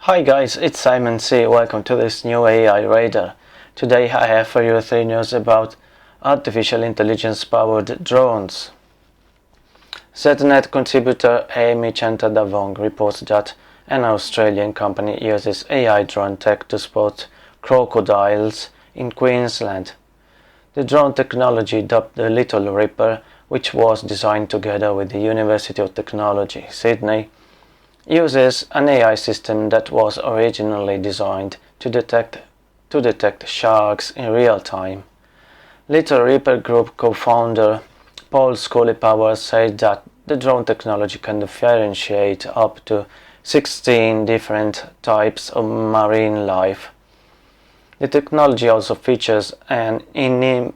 Hi guys, it's Simon C. Welcome to this new AI Radar. Today I have for you 3 news about artificial intelligence powered drones. ZNet contributor Amy Chantadavong reports that an Australian company uses AI drone tech to spot crocodiles in Queensland. The drone technology, dubbed the Little Ripper, which was designed together with the University of Technology, Sydney, uses an AI system that was originally designed to detect sharks in real time. Little Ripper Group co-founder Paul Scully-Powers said that the drone technology can differentiate up to 16 different types of marine life. The technology also features an inbuilt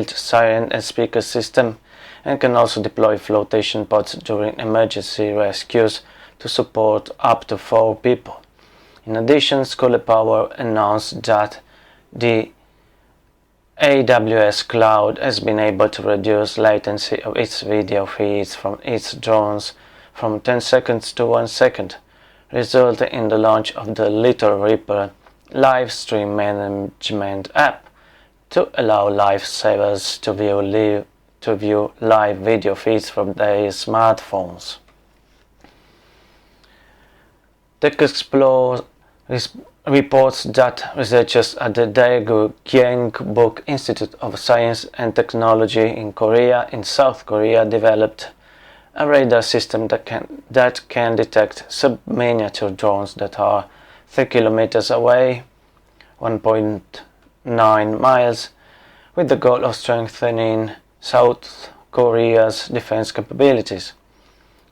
siren and speaker system, and can also deploy flotation pods during emergency rescues to support up to 4 people. In addition, Scully-Powers announced that the AWS cloud has been able to reduce latency of its video feeds from its drones from 10 seconds to 1 second, resulting in the launch of the Little Ripper live stream management app to allow lifesavers to view live video feeds from their smartphones. TechExplore reports that researchers at the Daegu Gyeongbuk Institute of Science and Technology in South Korea developed a radar system that can detect sub-miniature drones that are 3 kilometers away, 1.9 miles, with the goal of strengthening South Korea's defense capabilities.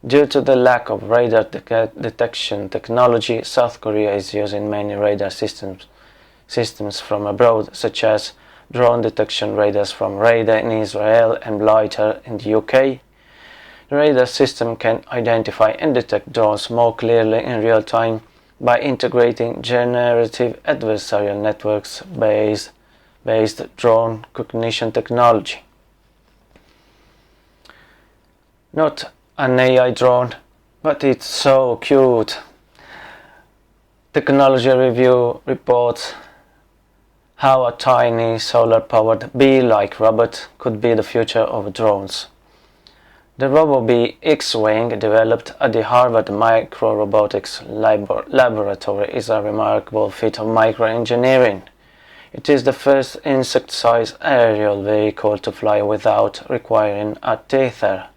Due to the lack of radar detection technology, South Korea is using many radar systems from abroad, such as drone detection radars from Radar in Israel and Blighter in the UK. The radar system can identify and detect drones more clearly in real time by integrating generative adversarial networks based drone cognition technology. Not an AI drone, but it's so cute. Technology Review reports how a tiny solar-powered bee-like robot could be the future of drones. The Robo-Bee X-Wing, developed at the Harvard Micro-Robotics Laboratory, is a remarkable feat of microengineering. It is the first insect-sized aerial vehicle to fly without requiring a tether,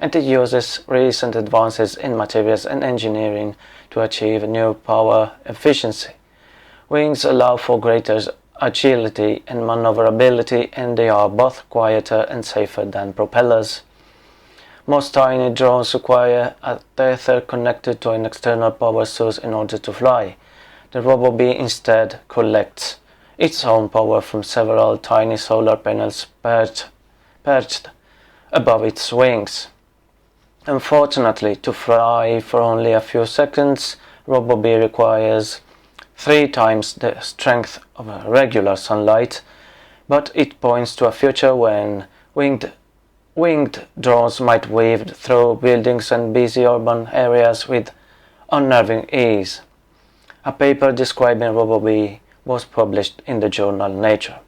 and it uses recent advances in materials and engineering to achieve new power efficiency. Wings allow for greater agility and maneuverability, and they are both quieter and safer than propellers. Most tiny drones require a tether connected to an external power source in order to fly. The Robo-Bee instead collects its own power from several tiny solar panels perched above its wings. Unfortunately, to fly for only a few seconds, Robo-Bee requires 3 times the strength of a regular sunlight, but it points to a future when winged drones might weave through buildings and busy urban areas with unnerving ease. A paper describing Robo-Bee was published in the journal Nature.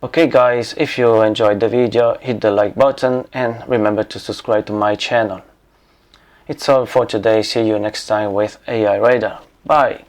Okay guys, if you enjoyed the video, hit the like button and remember to subscribe to my channel. It's all for today. See you next time with AI Radar. Bye!